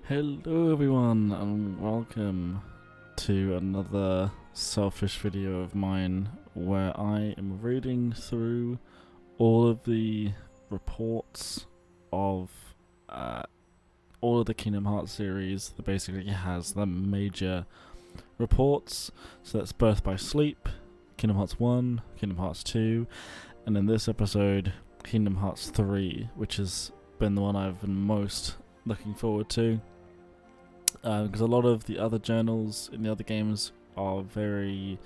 Hello everyone and welcome to another selfish video of mine where I am reading through all of the reports of all of the Kingdom Hearts series that basically has the major reports. So that's Birth by Sleep, Kingdom Hearts 1, Kingdom Hearts 2, and in this episode Kingdom Hearts 3, which has been the one I've been most looking forward to. Because a lot of the other journals in the other games are very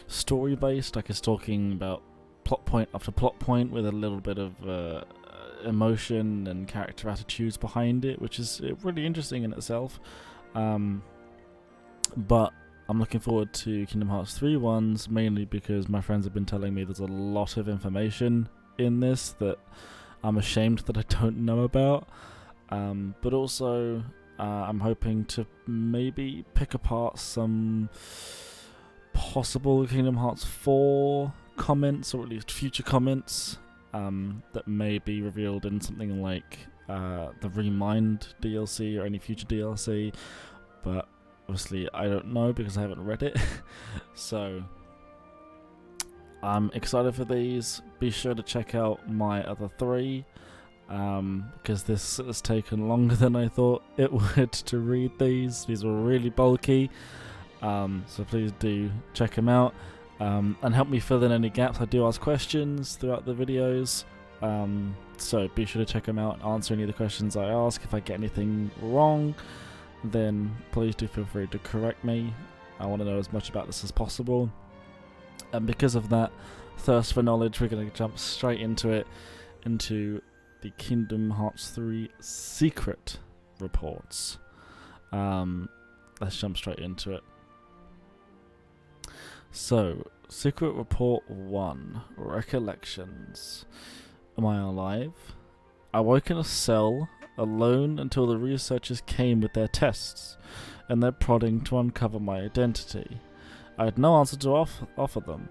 story based, like it's talking about plot point after plot point with a little bit of emotion and character attitudes behind it, which is really interesting in itself. But I'm looking forward to Kingdom Hearts 3 ones, mainly because my friends have been telling me there's a lot of information in this that I'm ashamed that I don't know about. But also I'm hoping to maybe pick apart some possible Kingdom Hearts 4 comments, or at least future comments, that may be revealed in something like the Remind DLC or any future DLC, but obviously I don't know because I haven't read it. So I'm excited for these. Be sure to check out my other three, because this has taken longer than I thought it would to read these. These were really bulky, so please do check them out, and help me fill in any gaps. I do ask questions throughout the videos, so be sure to check them out and answer any of the questions I ask. If I get anything wrong, then please do feel free to correct me. I want to know as much about this as possible, and because of that thirst for knowledge, we're going to jump straight into it, into the Kingdom Hearts 3 secret reports. Let's jump straight into it. So, secret report 1, recollections. Am I alive? I woke in a cell, alone until the researchers came with their tests, and their prodding to uncover my identity. I had no answer to offer them.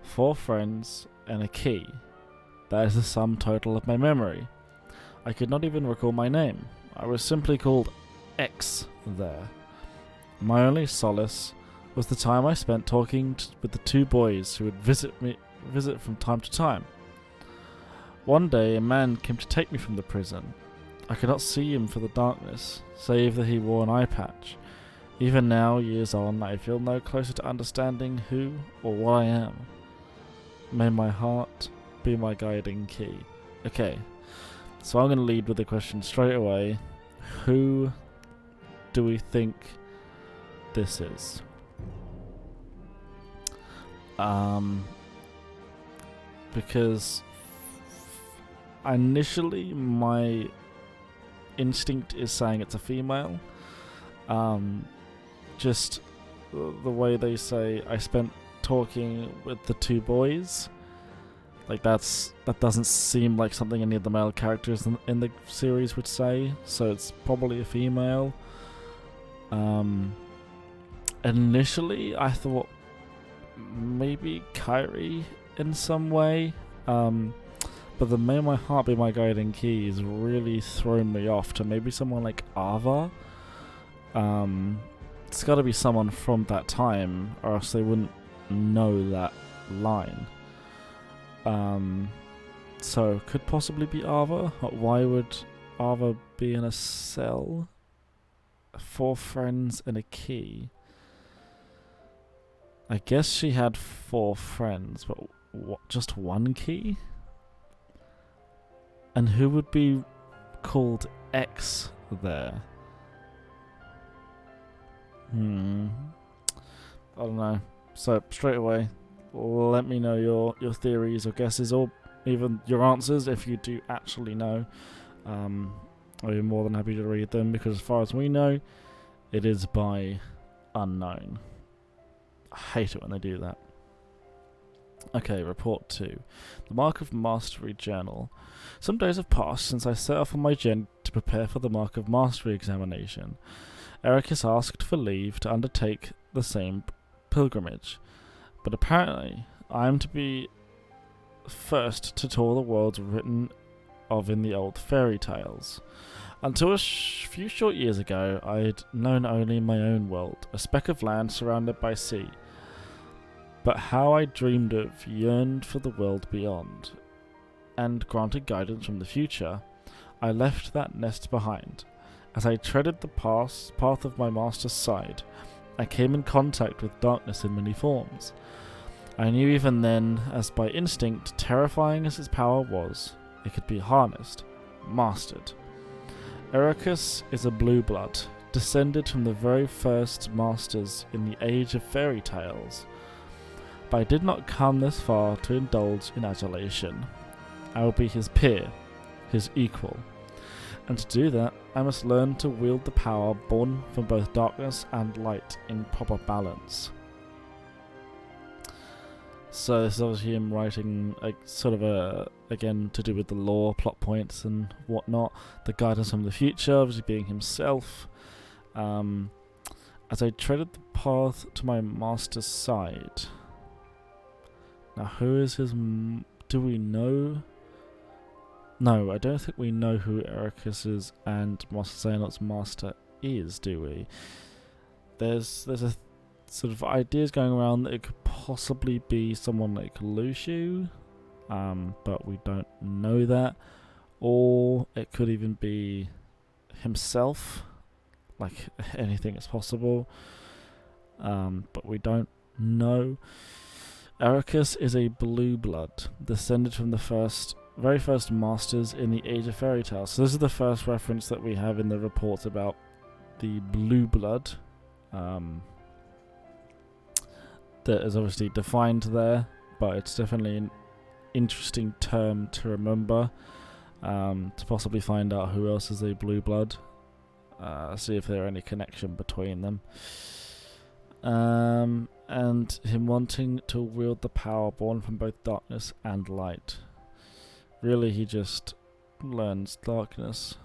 4 friends and a key. That is the sum total of my memory. I could not even recall my name. I was simply called X there. My only solace was the time I spent talking with the 2 boys who would visit from time to time. One day a man came to take me from the prison. I could not see him for the darkness, save that he wore an eye patch. Even now, years on, I feel no closer to understanding who or what I am. May my heart be my guiding key. Okay, so I'm going to lead with the question straight away. Who do we think this is? Because initially my instinct is saying it's a female. Just the way they say I spent talking with the 2 boys. Like that doesn't seem like something any of the male characters in the series would say, so it's probably a female. Initially I thought maybe Kairi in some way, but the May My Heart Be My Guiding Key has really thrown me off to maybe someone like Ava. It's got to be someone from that time, or else they wouldn't know that line. So could possibly be Ava. Why would Ava be in a cell? 4 friends and a key. I guess she had 4 friends, but what, just 1 key? And who would be called X there? I don't know. So straight away, let me know your theories or guesses, or even your answers if you do actually know. I'll be more than happy to read them, because as far as we know, it is by unknown. I hate it when they do that. Okay, report 2. The Mark of Mastery Journal. Some days have passed since I set off on my journey to prepare for the Mark of Mastery examination. Eric has asked for leave to undertake the same pilgrimage, but apparently I am to be first to tour the worlds written of in the old fairy tales. Until a few short years ago, I'd known only my own world, a speck of land surrounded by sea. But how I dreamed of, yearned for the world beyond, and granted guidance from the future, I left that nest behind. As I treaded the path of my master's side, I came in contact with darkness in many forms. I knew even then, as by instinct, terrifying as its power was, it could be harnessed, mastered. Ericus is a blue blood, descended from the very first masters in the age of fairy tales. But I did not come this far to indulge in adulation. I will be his peer, his equal. And to do that, I must learn to wield the power born from both darkness and light in proper balance. So this is obviously him writing again to do with the lore, plot points and whatnot. The guidance from the future, obviously being himself. As I treaded the path to my master's side. Now who is his... do we know? No, I don't think we know who Ericus's and Master Xehanort's master is, do we? There's a sort of ideas going around that it could possibly be someone like Luciu, but we don't know that. Or it could even be himself, like anything is possible, but we don't know. Ericus is a blue blood, descended from the very first masters in the Age of Fairy Tales. So this is the first reference that we have in the reports about the blue blood. That is obviously defined there, but it's definitely an interesting term to remember, to possibly find out who else is a blue blood, see if there are any connection between them, and him wanting to wield the power born from both darkness and light. Really, he just learns darkness,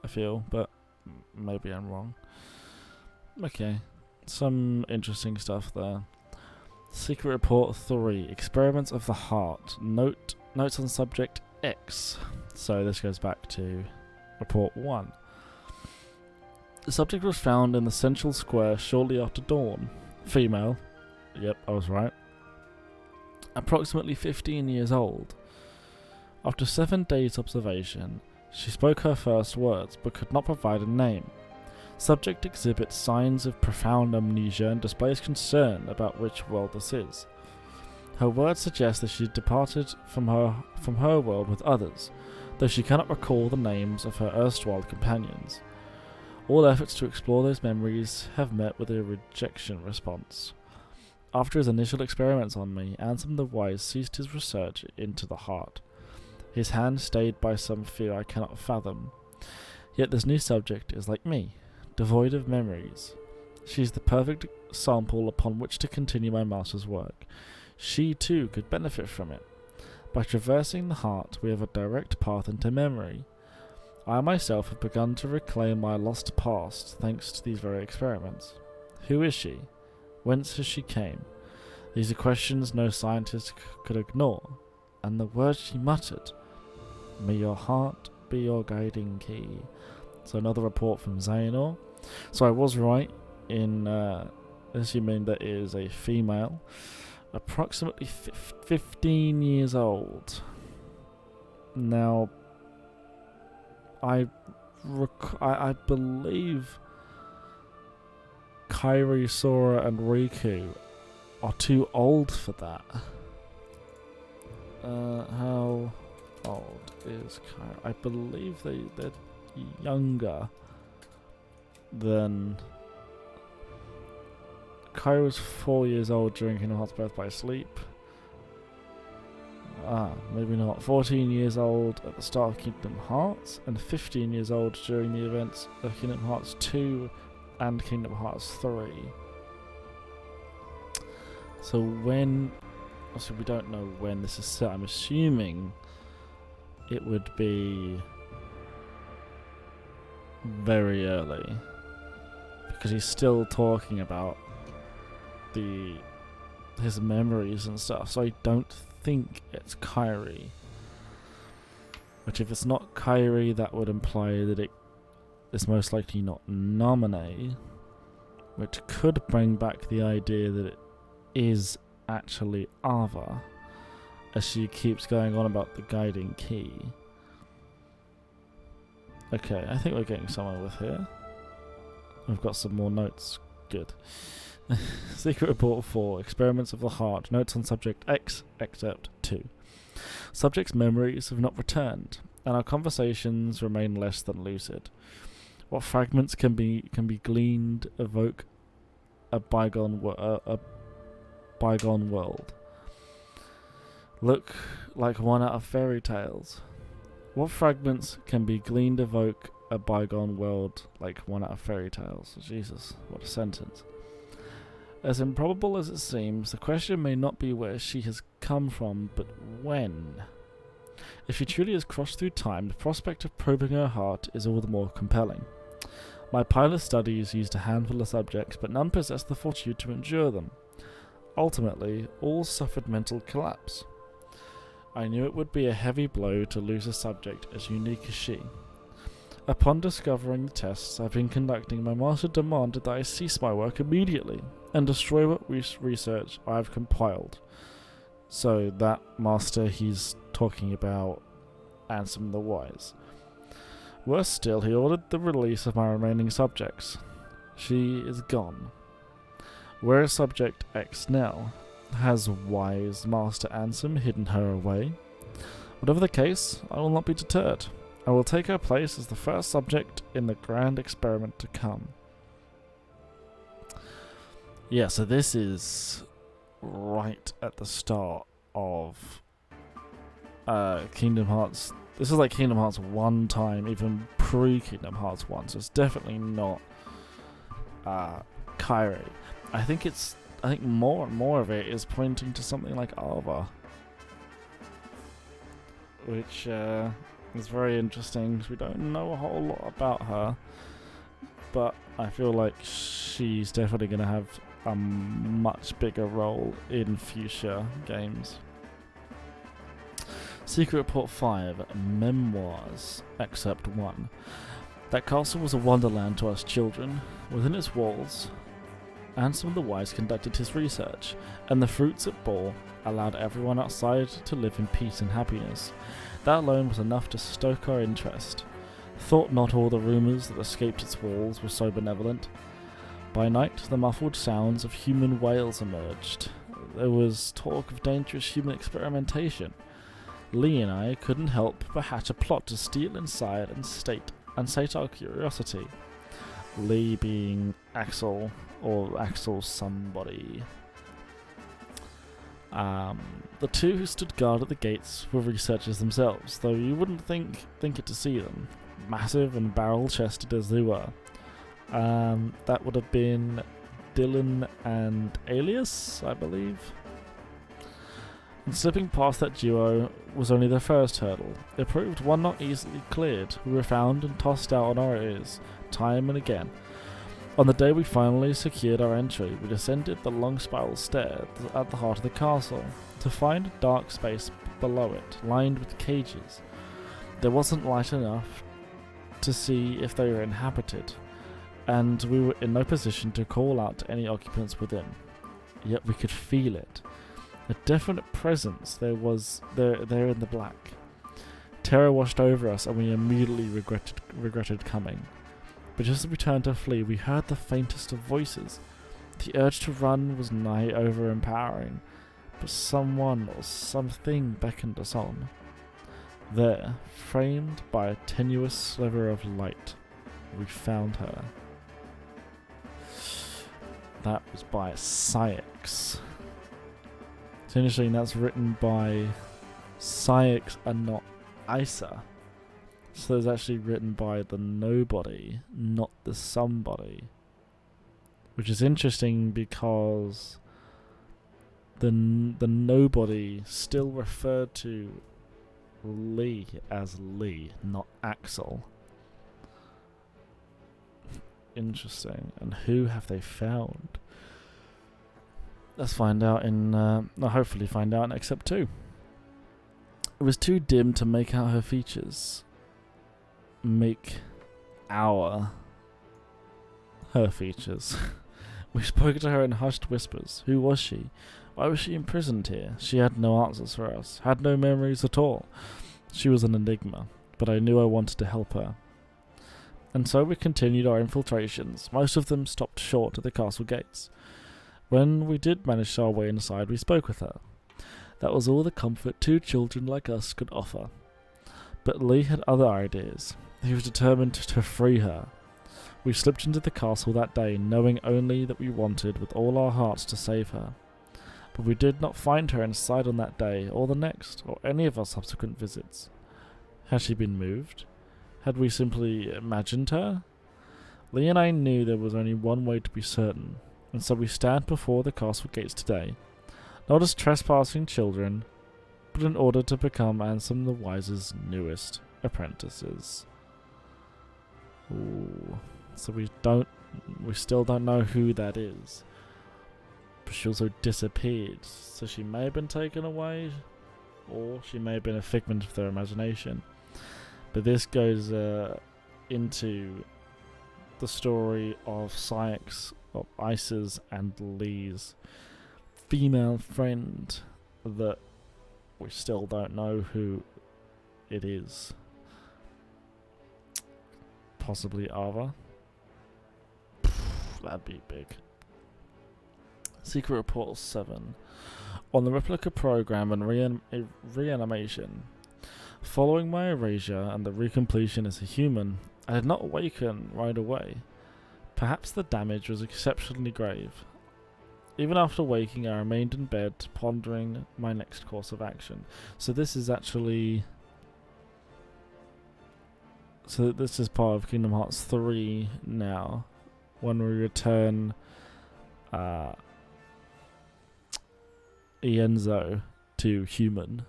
I feel, but maybe I'm wrong. Okay, some interesting stuff there. Secret Report 3, Experiments of the Heart, notes on subject X. So this goes back to Report 1. The subject was found in the central square shortly after dawn. Female. Yep, I was right. Approximately 15 years old. After 7 days' observation, she spoke her first words but could not provide a name. Subject exhibits signs of profound amnesia and displays concern about which world this is. Her words suggest that she departed from her world with others, though she cannot recall the names of her erstwhile companions. All efforts to explore those memories have met with a rejection response. After his initial experiments on me, Ansem the Wise ceased his research into the heart, his hand stayed by some fear I cannot fathom. Yet this new subject is like me, devoid of memories. She is the perfect sample upon which to continue my master's work. She too could benefit from it. By traversing the heart, we have a direct path into memory. I myself have begun to reclaim my lost past thanks to these very experiments. Who is she? Whence has she came? These are questions no scientist could ignore. And the words she muttered, "May your heart be your guiding key." So another report from Xehanort. So I was right in assuming that it is a female, approximately 15 years old. Now, I believe Kairi, Sora, and Riku are too old for that. How old is Kairi? I believe they're younger than... Kairi was 4 years old during Kingdom Hearts Birth by Sleep. Maybe not. 14 years old at the start of Kingdom Hearts, and 15 years old during the events of Kingdom Hearts 2 and Kingdom Hearts 3. So when... Also, we don't know when this is set. I'm assuming it would be very early, because he's still talking about his memories and stuff. So I don't think it's Kairi. Which, if it's not Kairi, that would imply that it is most likely not nominee, which could bring back the idea that it is actually Ava, as she keeps going on about the guiding key. Okay, I think we're getting somewhere with here. We've got some more notes. Good. Secret Report 4, Experiments of the Heart, Notes on Subject X, Excerpt 2. Subject's memories have not returned, and our conversations remain less than lucid. What fragments can be gleaned evoke a bygone world. Look like one out of fairy tales. What fragments can be gleaned evoke a bygone world like one out of fairy tales? Jesus, what a sentence. As improbable as it seems, the question may not be where she has come from, but when. If she truly has crossed through time, the prospect of probing her heart is all the more compelling. My pilot studies used a handful of subjects, but none possessed the fortitude to endure them. Ultimately, all suffered mental collapse. I knew it would be a heavy blow to lose a subject as unique as she. Upon discovering the tests I've been conducting, my master demanded that I cease my work immediately and destroy what research I've compiled. So that master, he's talking about Ansem the Wise. Worse still, he ordered the release of my remaining subjects. She is gone. Where is Subject X now? Has Wise Master Ansem hidden her away? Whatever the case, I will not be deterred. I will take her place as the first subject in the grand experiment to come. Yeah, so this is right at the start of Kingdom Hearts. This is like Kingdom Hearts 1 time, even pre-Kingdom Hearts 1, so it's definitely not Kairi. I think more and more of it is pointing to something like Ava, which is very interesting. We don't know a whole lot about her, but I feel like she's definitely going to have a much bigger role in future games. Secret Report 5, Memoirs, Excerpt 1. That castle was a wonderland to us children. Within its walls, Ansem the Wise conducted his research, and the fruits it bore allowed everyone outside to live in peace and happiness. That alone was enough to stoke our interest. Thought not all the rumours that escaped its walls were so benevolent. By night, the muffled sounds of human wails emerged. There was talk of dangerous human experimentation. Lee and I couldn't help but hatch a plot to steal inside and sate our curiosity. Lee being Axel, or Axel somebody. The two who stood guard at the gates were researchers themselves, though you wouldn't think it to see them, massive and barrel-chested as they were. That would have been Dylan and Alias, I believe. And slipping past that duo was only the first hurdle. It proved one not easily cleared. We were found and tossed out on our ears, time and again. On the day we finally secured our entry, we descended the long spiral stair at the heart of the castle, to find a dark space below it, lined with cages. There wasn't light enough to see if they were inhabited, and we were in no position to call out to any occupants within. Yet we could feel it. A definite presence there in the black. Terror washed over us, and we immediately regretted coming. But just as we turned to flee, we heard the faintest of voices. The urge to run was nigh overpowering, but someone or something beckoned us on. There, framed by a tenuous sliver of light, we found her. That was by Cyax. It's interesting, that's written by Cyax and not Isa. So it's actually written by the nobody, not the somebody. Which is interesting because the nobody still referred to Lee as Lee, not Axel. Interesting. And who have they found? Let's find out hopefully find out in Excerpt 2. It was too dim to make out her features. Make hour her features. We spoke to her in hushed whispers. Who was she? Why was she imprisoned here? She had no answers for us, had no memories at all. She was an enigma, but I knew I wanted to help her. And so we continued our infiltrations. Most of them stopped short at the castle gates. When we did manage our way inside, we spoke with her. That was all the comfort 2 children like us could offer. But Lee had other ideas. He was determined to free her. We slipped into the castle that day, knowing only that we wanted with all our hearts to save her. But we did not find her inside on that day, or the next, or any of our subsequent visits. Had she been moved? Had we simply imagined her? Lee and I knew there was only one way to be certain, and so we stand before the castle gates today, not as trespassing children, but in order to become Ansem the Wise's newest apprentices. Ooh. So we still don't know who that is. But she also disappeared, so she may have been taken away, or she may have been a figment of their imagination. But this goes into the story of Sykes, of Ice's and Lee's female friend that we still don't know who it is. Possibly Ava. That'd be big. Secret Report 7. On the replica program and reanimation. Following my erasure and the recompletion as a human, I did not awaken right away. Perhaps the damage was exceptionally grave. Even after waking, I remained in bed, pondering my next course of action. So this is actually... So this is part of Kingdom Hearts 3 now, when we return Ienzo to human,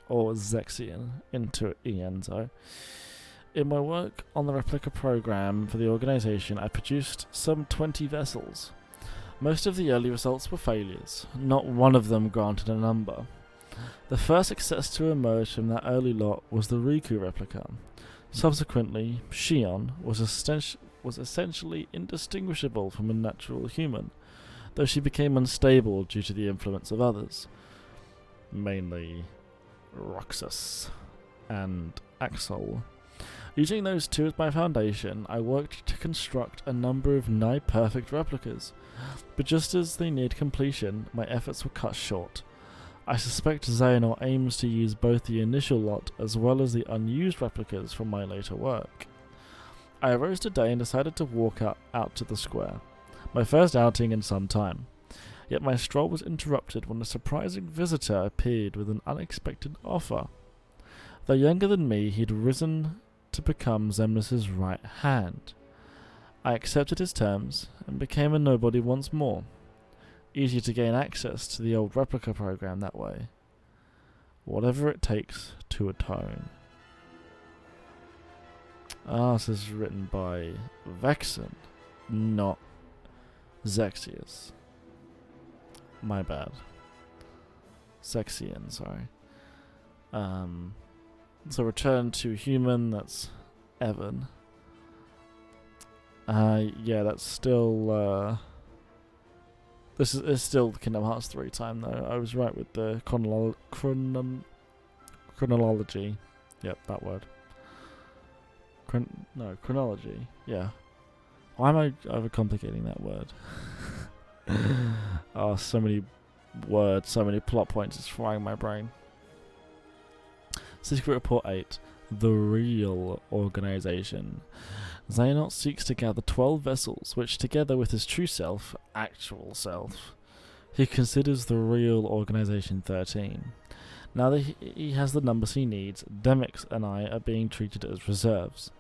or Zexian into Ienzo. In my work on the replica program for the organization, I produced some 20 vessels. Most of the early results were failures, not one of them granted a number. The first success to emerge from that early lot was the Riku replica. Subsequently, Shion was essentially indistinguishable from a natural human, though she became unstable due to the influence of others, mainly Roxas and Axel. Using those two as my foundation, I worked to construct a number of nigh-perfect replicas, but just as they neared completion, my efforts were cut short. I suspect Xehanort aims to use both the initial lot as well as the unused replicas from my later work. I arose today and decided to walk out to the square, my first outing in some time. Yet my stroll was interrupted when a surprising visitor appeared with an unexpected offer. Though younger than me, he'd risen to become Xemnas' right hand. I accepted his terms and became a nobody once more. Easy to gain access to the old replica program that way. Whatever it takes to atone. This is written by Vexen, not Zexius. My bad. Zexian, sorry. So return to human, that's Evan. Yeah, that's still, this is still Kingdom Hearts 3 time though. I was right with the chronology. Yep, that word. Chronology. Yeah. Why am I overcomplicating that word? Oh, so many words, so many plot points. It's frying my brain. Secret Report 8. The Real Organization. Xehanort seeks to gather 12 vessels, which together with his true self, actual self, he considers the real Organization 13. Now that he has the numbers he needs, Demix and I are being treated as reserves.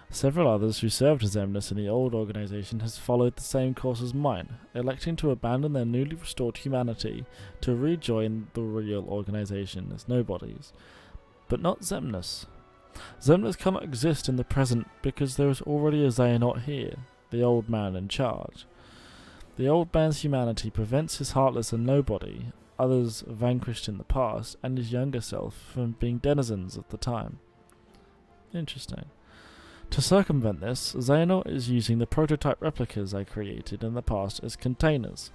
Several others who served as Xemnas in the old organization has followed the same course as mine, electing to abandon their newly restored humanity to rejoin the real organization as nobodies. But not Xemnas. Xemnas cannot exist in the present because there is already a Xehanort here, the old man in charge. The old man's humanity prevents his heartless and nobody, others vanquished in the past, and his younger self from being denizens of the time. Interesting. To circumvent this, Xehanort is using the prototype replicas I created in the past as containers,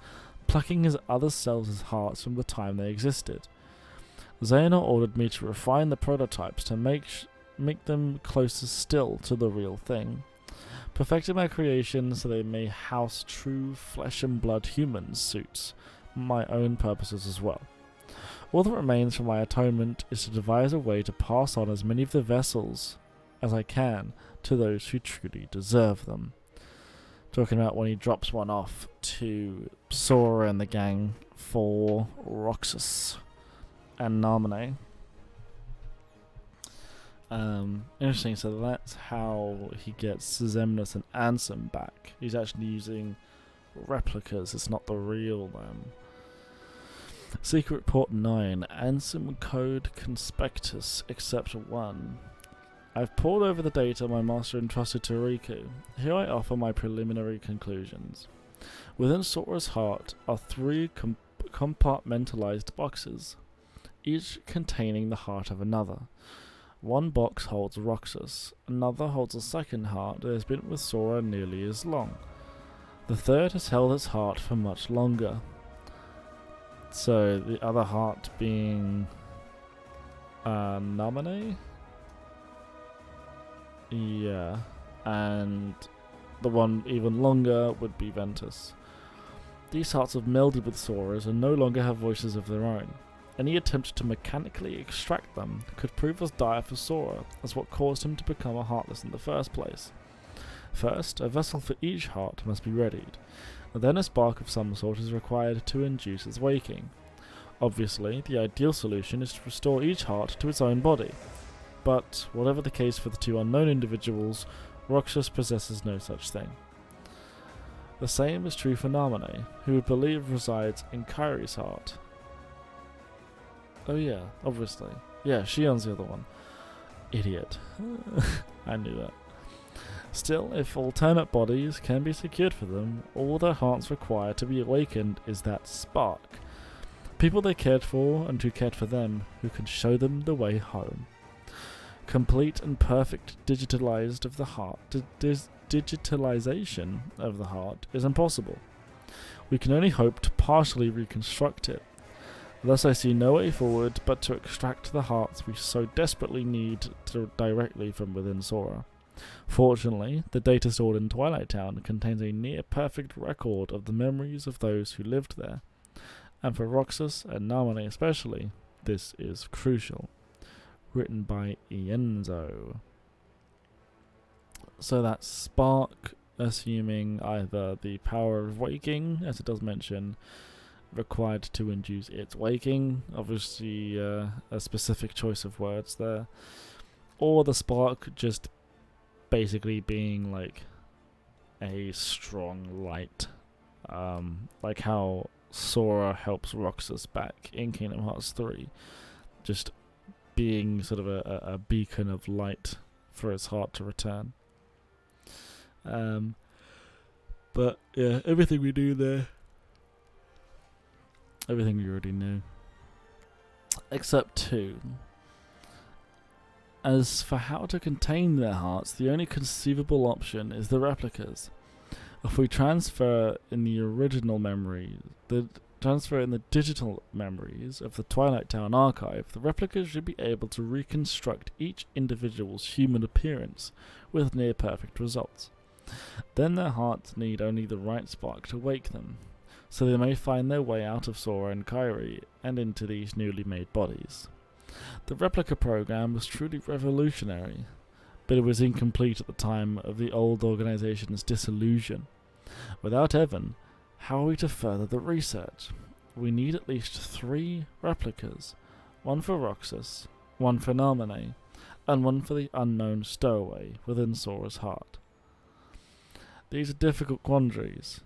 plucking his other selves' hearts from the time they existed. Xehanort ordered me to refine the prototypes to make them closer still to the real thing, perfecting my creation so they may house true flesh and blood human suits, my own purposes as well. All that remains for my atonement is to devise a way to pass on as many of the vessels as I can to those who truly deserve them. Talking about when he drops one off to Sora and the gang for Roxas and Namine. Interesting, so that's how he gets Xemnas and Ansem back. He's actually using replicas, it's not the real them. Secret Report 9, Ansem Code Conspectus, Except 1. I've pored over the data my master entrusted to Riku. Here I offer my preliminary conclusions. Within Sora's heart are 3 compartmentalized boxes, each containing the heart of another. One box holds Roxas, another holds a second heart that has been with Sora nearly as long. The third has held its heart for much longer. So the other heart being Namine? Yeah, and the one even longer would be Ventus. These hearts have melded with Sora's and no longer have voices of their own. Any attempt to mechanically extract them could prove as dire for Sora as what caused him to become a Heartless in the first place. First, a vessel for each heart must be readied, and then a spark of some sort is required to induce its waking. Obviously, the ideal solution is to restore each heart to its own body, but whatever the case for the 2 unknown individuals, Roxas possesses no such thing. The same is true for Namine, who we believe resides in Kairi's heart. Oh yeah, obviously. Yeah, Shion's the other one. Idiot. I knew that. Still, if alternate bodies can be secured for them, all their hearts require to be awakened is that spark. People they cared for and who cared for them, who can show them the way home. Complete and perfect digitalization of the heart is impossible. We can only hope to partially reconstruct it. Thus I see no way forward but to extract the hearts we so desperately need directly from within Sora. Fortunately, the data stored in Twilight Town contains a near-perfect record of the memories of those who lived there, and for Roxas and Namine especially, this is crucial. Written by Ienzo. So that spark, assuming either the power of waking, as it does mention, required to induce its waking, obviously a specific choice of words there, or the spark just basically being like a strong light, like how Sora helps Roxas back in Kingdom Hearts 3, just being sort of a beacon of light for his heart to return. But yeah, everything we do there, everything we already knew, except 2. As for how to contain their hearts, the only conceivable option is the replicas. If we transfer in the digital memories of the Twilight Town archive, the replicas should be able to reconstruct each individual's human appearance with near-perfect results. Then their hearts need only the right spark to wake them, so they may find their way out of Sora and Kairi and into these newly made bodies. The replica program was truly revolutionary, but it was incomplete at the time of the old organization's dissolution. Without Evan, how are we to further the research? We need at least 3 replicas, one for Roxas, one for Namine, and one for the unknown stowaway within Sora's heart. These are difficult quandaries,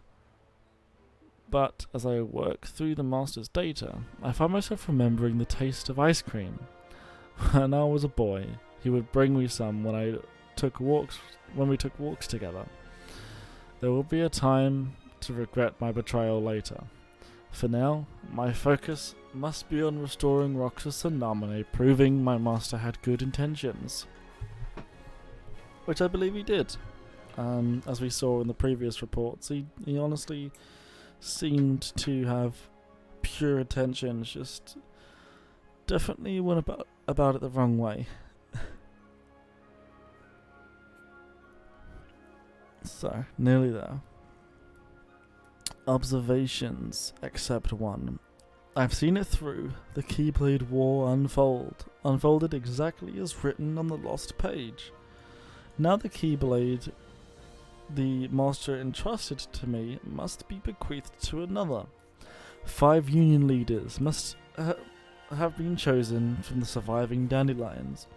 but as I work through the Master's data, I find myself remembering the taste of ice cream. When I was a boy, he would bring me some when we took walks together. There will be a time to regret my betrayal later. For now, my focus must be on restoring Roxas and Namine, proving my master had good intentions. which I believe he did. As we saw in the previous reports, he honestly seemed to have pure intentions, just definitely went about it the wrong way. So, nearly there. Observations, except one. I've seen it through. The Keyblade War unfolded exactly as written on the lost page. Now the Keyblade the master entrusted to me must be bequeathed to another. 5 union leaders must have been chosen from the surviving dandelions.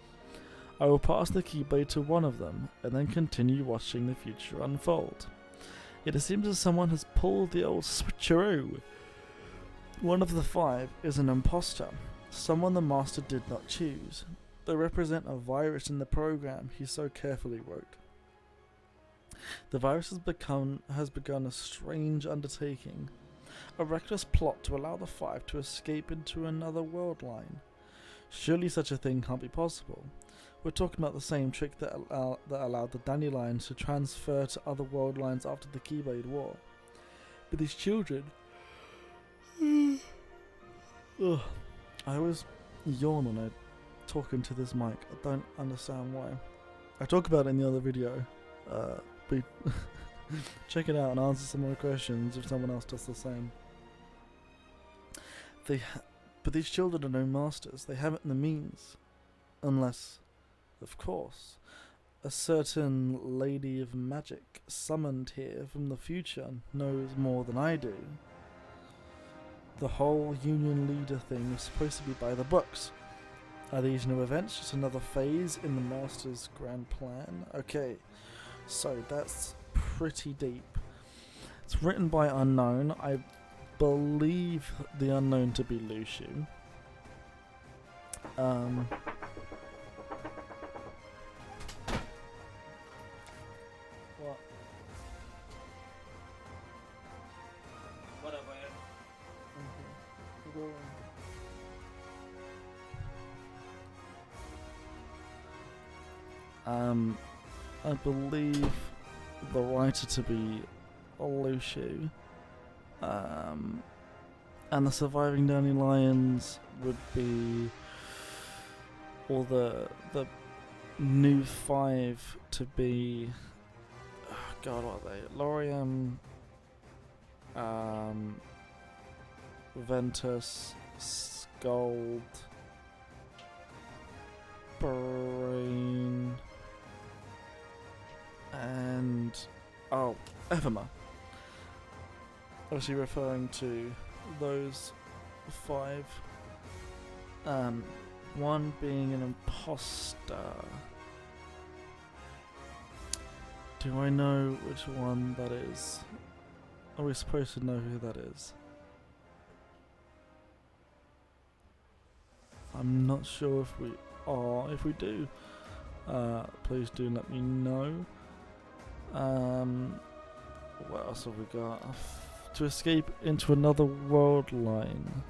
I will pass the Keyblade to one of them, and then continue watching the future unfold. It seems as someone has pulled the old switcheroo. One of the 5 is an imposter, someone the master did not choose. They represent a virus in the program he so carefully wrote. The virus has begun a strange undertaking, a reckless plot to allow the 5 to escape into another world line. Surely such a thing can't be possible. We're talking about the same trick that allowed the dandelions to transfer to other world lines after the Keyblade War. But these children... Ugh. I always yawn when I talk into this mic. I don't understand why. I talk about it in the other video. But check it out and answer some more questions if someone else does the same. But these children are no masters. They haven't the means. Unless, of course, a certain lady of magic summoned here from the future knows more than I do. The whole union leader thing is supposed to be by the books. Are these new events just another phase in the master's grand plan? Okay, so that's pretty deep. It's written by unknown. I believe the unknown to be Luciu. What? Whatever. I believe the writer to be Luciu. And the surviving dandelions would be, or the new 5 to be, oh God, what are they? Lorium, Ventus, Scold, Brain, and Everma. Obviously referring to those 5. One being an imposter. Do I know which one that is? Are we supposed to know who that is? I'm not sure if we are. If we do, please do let me know. What else have we got? To escape into another world line.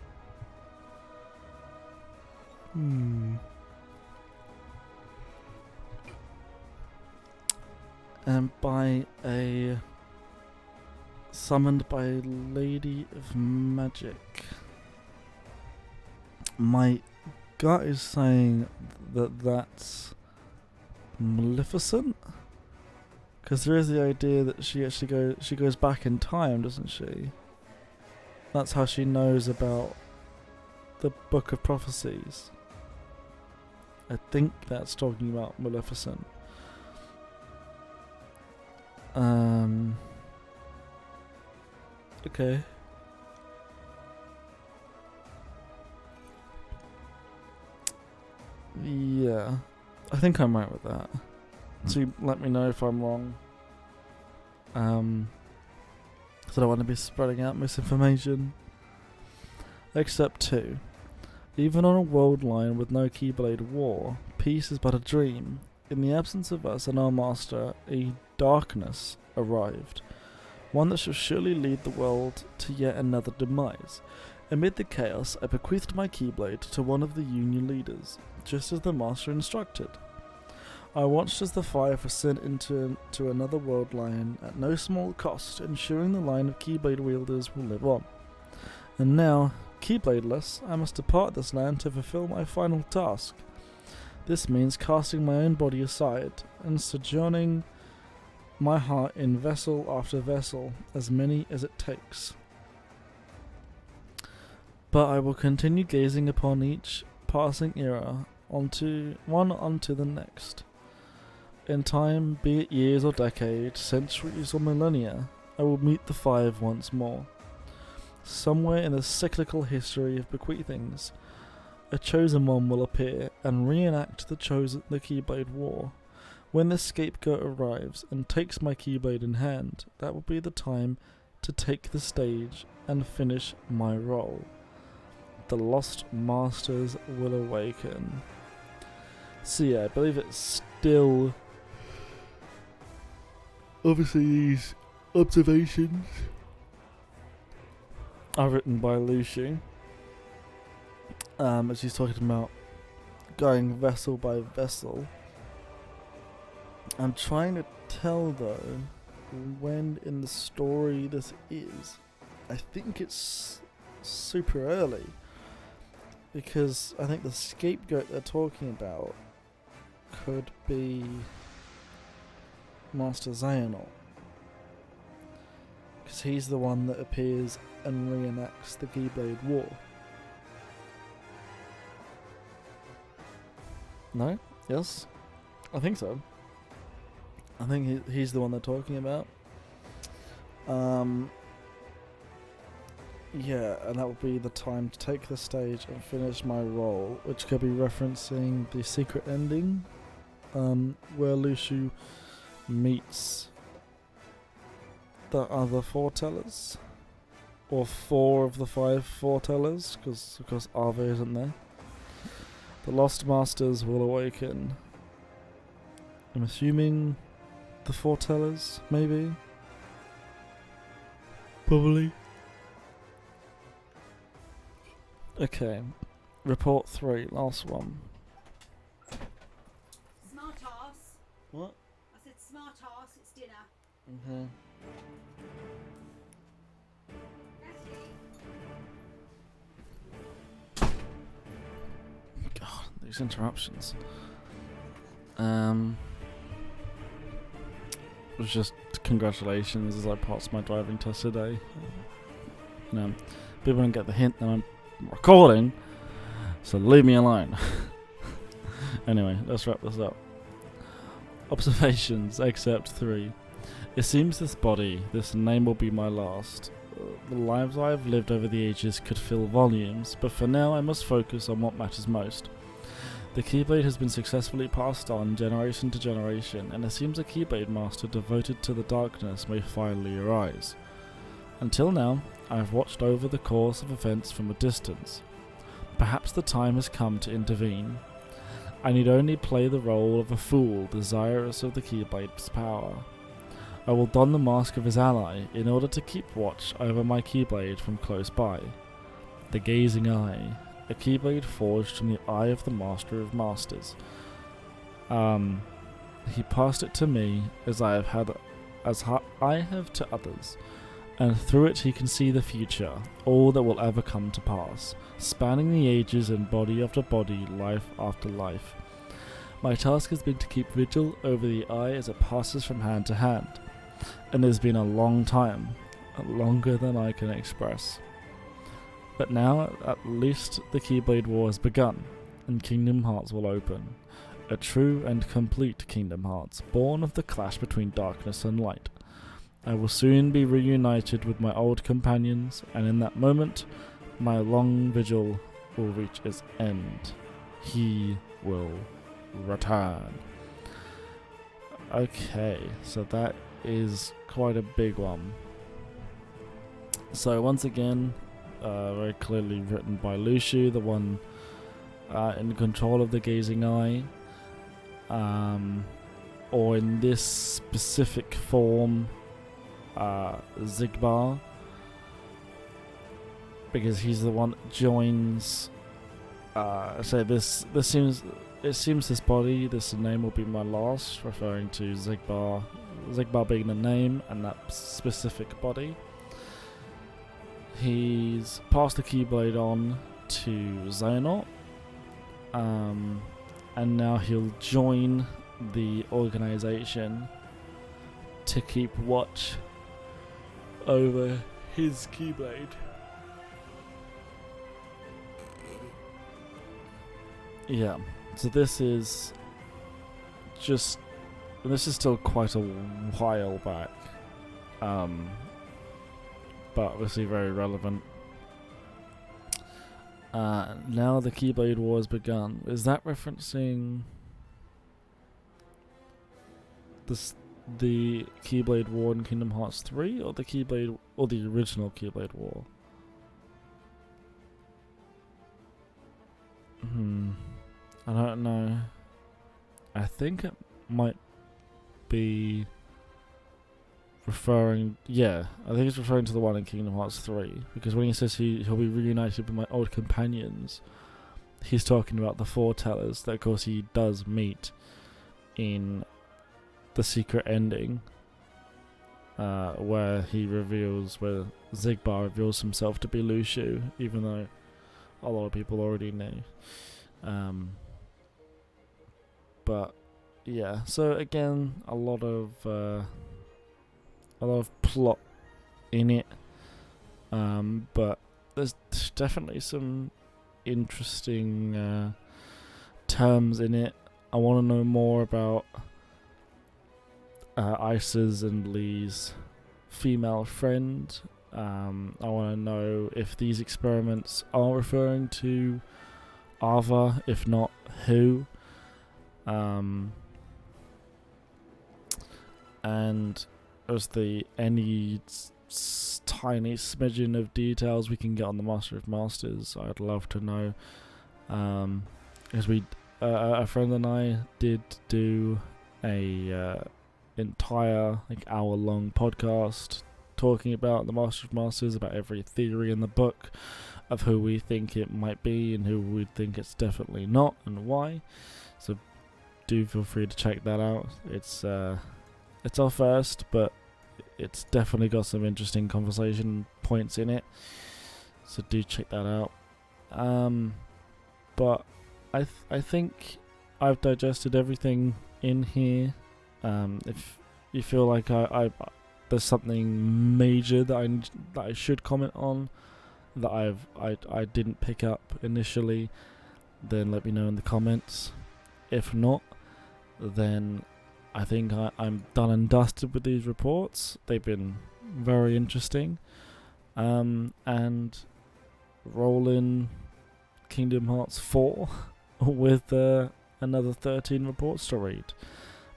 And by a summoned by a lady of magic. My gut is saying that that's Maleficent. Because there is the idea that she actually goes back in time, doesn't she? That's how she knows about the Book of Prophecies. I think that's talking about Maleficent. Okay. Yeah, I think I'm right with that. So let me know if I'm wrong. So I don't want to be spreading out misinformation. Except 2. Even on a world line with no Keyblade War, peace is but a dream. In the absence of us and our master, a darkness arrived. One that shall surely lead the world to yet another demise. Amid the chaos, I bequeathed my Keyblade to one of the union leaders, just as the master instructed. I watched as the five were sent into another world line at no small cost, ensuring the line of Keyblade wielders will live on. And now, Keybladeless, I must depart this land to fulfill my final task. This means casting my own body aside and sojourning my heart in vessel after vessel, as many as it takes. But I will continue gazing upon each passing era onto the next. In time, be it years or decades, centuries or millennia, I will meet the five once more. Somewhere in the cyclical history of bequeathings, a chosen one will appear and reenact the Keyblade War. When the scapegoat arrives and takes my Keyblade in hand, that will be the time to take the stage and finish my role. The lost masters will awaken. So yeah, I believe it's still... Obviously these observations are written by Lucy. As he's talking about going vessel by vessel. I'm trying to tell though when in the story this is. I think it's super early, because I think the scapegoat they're talking about could be Master Xehanort, because he's the one that appears and reenacts the Keyblade War. No? Yes? I think so. I think he's the one they're talking about. Yeah, and that would be the time to take the stage and finish my role, which could be referencing the secret ending, where Luciu meets the other foretellers, or 4 of the 5 foretellers, because of course Ave isn't there. The Lost Masters will awaken. I'm assuming the foretellers, maybe? Probably. Okay, report 3, last one. Smart ass. What? I said smart ass, it's dinner. Mm-hmm. God, these interruptions. It was just congratulations as I passed my driving test today. People don't get the hint that I'm recording, so leave me alone. Anyway, let's wrap this up. Observations, except 3. It seems this body, this name will be my last. The lives I have lived over the ages could fill volumes, but for now I must focus on what matters most. The Keyblade has been successfully passed on generation to generation, and it seems a Keyblade master devoted to the darkness may finally arise. Until now, I have watched over the course of events from a distance. Perhaps the time has come to intervene. I need only play the role of a fool desirous of the Keyblade's power. I will don the mask of his ally in order to keep watch over my Keyblade from close by. The Gazing Eye, a Keyblade forged from the eye of the Master of Masters. He passed it to me as I have to others, and through it he can see the future, all that will ever come to pass, spanning the ages and body after body, life after life. My task has been to keep vigil over the eye as it passes from hand to hand, and it has been a long time, longer than I can express. But now, at least, the Keyblade War has begun, and Kingdom Hearts will open. A true and complete Kingdom Hearts, born of the clash between darkness and light. I will soon be reunited with my old companions, and in that moment, my long vigil will reach its end. He will return. Okay, so that is quite a big one. So once again, very clearly written by Luciu, the one in control of the Gazing Eye, or in this specific form, Zigbar, because he's the one that joins. So this seems it seems this name will be my last, referring to Xigbar. Xigbar being the name and that specific body. He's passed the Keyblade on to Xehanort, and now he'll join the organization to keep watch over his Keyblade. Yeah, so this is still quite a while back, but obviously very relevant. Now the Keyblade War has begun. Is that referencing the Keyblade War in Kingdom Hearts 3, or the original Keyblade War? I don't know. I think it might be referring... Yeah, I think it's referring to the one in Kingdom Hearts 3. Because when he says he'll be reunited with my old companions, he's talking about the foretellers that, of course, he does meet in the secret ending. Where Xigbar reveals himself to be Lucio, even though a lot of people already knew. But yeah, so again, a lot of plot in it, but there's definitely some interesting terms in it. I want to know more about Isa's and Lee's female friend. I want to know if these experiments are referring to Ava, if not, who. And obviously any tiny smidgen of details we can get on the Master of Masters, I'd love to know. As a friend and I did do a entire hour-long podcast talking about the Master of Masters, about every theory in the book of who we think it might be and who we think it's definitely not and why. So do feel free to check that out. It's our first, but it's definitely got some interesting conversation points in it. So do check that out. But I think I've digested everything in here. If you feel like there's something major that I should comment on that I didn't pick up initially, then let me know in the comments. If not, then I think I'm done and dusted with these reports. They've been very interesting. And roll in Kingdom Hearts 4 with another 13 reports to read.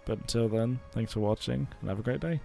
But until then, thanks for watching and have a great day.